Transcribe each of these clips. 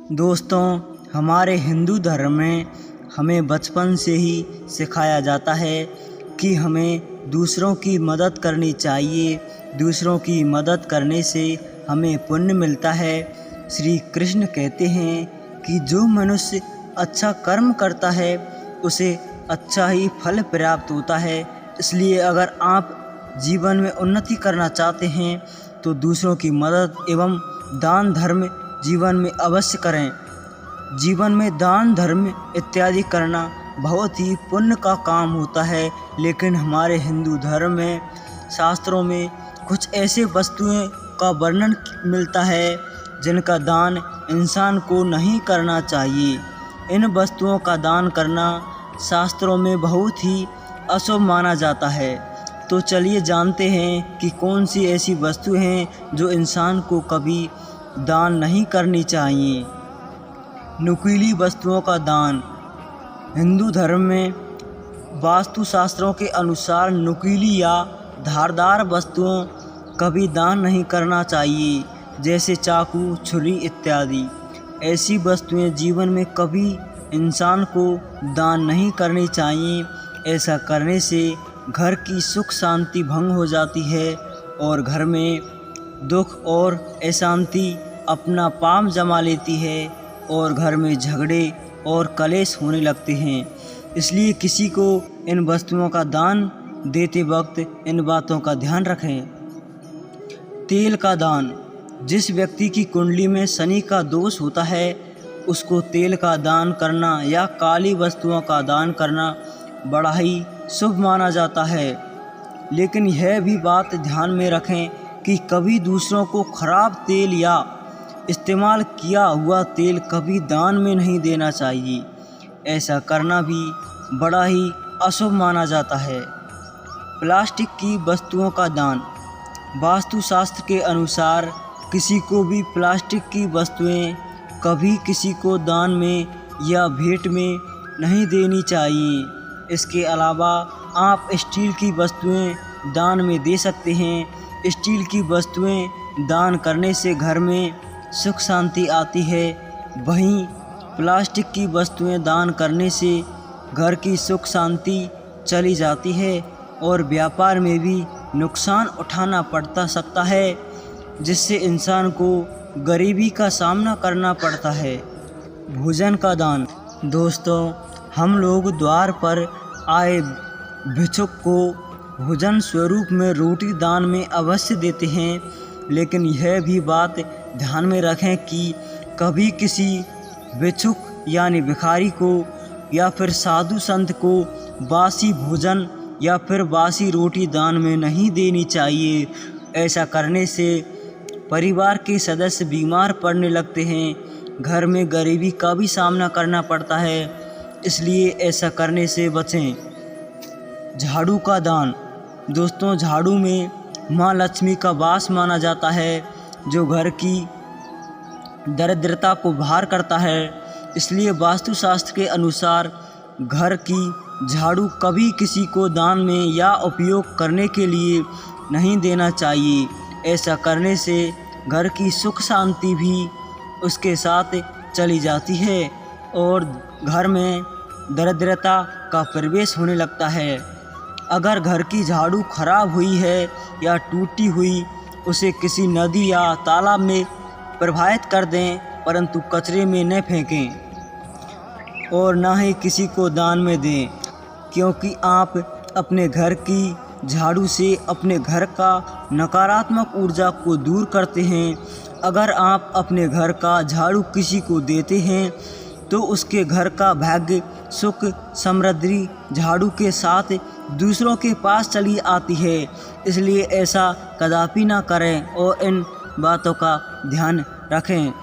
दोस्तों, हमारे हिंदू धर्म में हमें बचपन से ही सिखाया जाता है कि हमें दूसरों की मदद करनी चाहिए। दूसरों की मदद करने से हमें पुण्य मिलता है। श्री कृष्ण कहते हैं कि जो मनुष्य अच्छा कर्म करता है उसे अच्छा ही फल प्राप्त होता है। इसलिए अगर आप जीवन में उन्नति करना चाहते हैं तो दूसरों की मदद एवं दान धर्म जीवन में अवश्य करें। जीवन में दान धर्म इत्यादि करना बहुत ही पुण्य का काम होता है, लेकिन हमारे हिंदू धर्म में शास्त्रों में कुछ ऐसे वस्तुएं का वर्णन मिलता है जिनका दान इंसान को नहीं करना चाहिए। इन वस्तुओं का दान करना शास्त्रों में बहुत ही अशुभ माना जाता है। तो चलिए जानते हैं कि कौन सी ऐसी वस्तु हैं जो इंसान को कभी दान नहीं करनी चाहिए। नुकीली वस्तुओं का दान। हिंदू धर्म में वास्तुशास्त्रों के अनुसार नुकीली या धारदार वस्तुओं कभी दान नहीं करना चाहिए, जैसे चाकू, छुरी इत्यादि। ऐसी वस्तुएं जीवन में कभी इंसान को दान नहीं करनी चाहिए। ऐसा करने से घर की सुख शांति भंग हो जाती है और घर में दुख और अशांति अपना पांव जमा लेती है और घर में झगड़े और कलेश होने लगते हैं। इसलिए किसी को इन वस्तुओं का दान देते वक्त इन बातों का ध्यान रखें। तेल का दान। जिस व्यक्ति की कुंडली में शनि का दोष होता है उसको तेल का दान करना या काली वस्तुओं का दान करना बड़ा ही शुभ माना जाता है। लेकिन यह भी बात ध्यान में रखें कि कभी दूसरों को खराब तेल या इस्तेमाल किया हुआ तेल कभी दान में नहीं देना चाहिए। ऐसा करना भी बड़ा ही अशुभ माना जाता है। प्लास्टिक की वस्तुओं का दान। वास्तुशास्त्र के अनुसार किसी को भी प्लास्टिक की वस्तुएं कभी किसी को दान में या भेंट में नहीं देनी चाहिए। इसके अलावा आप स्टील की वस्तुएं दान में दे सकते हैं। स्टील की वस्तुएं दान करने से घर में सुख शांति आती है। वहीं प्लास्टिक की वस्तुएं दान करने से घर की सुख शांति चली जाती है और व्यापार में भी नुकसान उठाना पड़ता सकता है, जिससे इंसान को गरीबी का सामना करना पड़ता है। भोजन का दान। दोस्तों, हम लोग द्वार पर आए भिक्षुक को भोजन स्वरूप में रोटी दान में अवश्य देते हैं, लेकिन यह भी बात ध्यान में रखें कि कभी किसी भिक्षुक यानी भिखारी को या फिर साधु संत को बासी भोजन या फिर बासी रोटी दान में नहीं देनी चाहिए। ऐसा करने से परिवार के सदस्य बीमार पड़ने लगते हैं, घर में गरीबी का भी सामना करना पड़ता है। इसलिए ऐसा करने से बचें। झाड़ू का दान। दोस्तों, झाड़ू में माँ लक्ष्मी का वास माना जाता है, जो घर की दरिद्रता को बाहर करता है। इसलिए वास्तुशास्त्र के अनुसार घर की झाड़ू कभी किसी को दान में या उपयोग करने के लिए नहीं देना चाहिए। ऐसा करने से घर की सुख शांति भी उसके साथ चली जाती है और घर में दरिद्रता का प्रवेश होने लगता है। अगर घर की झाड़ू खराब हुई है या टूटी हुई, उसे किसी नदी या तालाब में प्रवाहित कर दें, परंतु कचरे में न फेंकें और ना ही किसी को दान में दें, क्योंकि आप अपने घर की झाड़ू से अपने घर का नकारात्मक ऊर्जा को दूर करते हैं। अगर आप अपने घर का झाड़ू किसी को देते हैं तो उसके घर का भाग्य, सुख, समृद्धि झाड़ू के साथ दूसरों के पास चली आती है। इसलिए ऐसा कदापि ना करें और इन बातों का ध्यान रखें।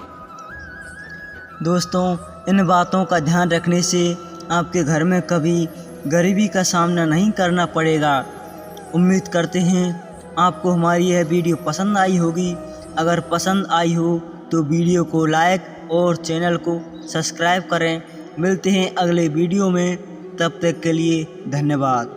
दोस्तों, इन बातों का ध्यान रखने से आपके घर में कभी गरीबी का सामना नहीं करना पड़ेगा। उम्मीद करते हैं आपको हमारी यह वीडियो पसंद आई होगी। अगर पसंद आई हो तो वीडियो को लाइक और चैनल को सब्सक्राइब करें। मिलते हैं अगले वीडियो में, तब तक के लिए धन्यवाद।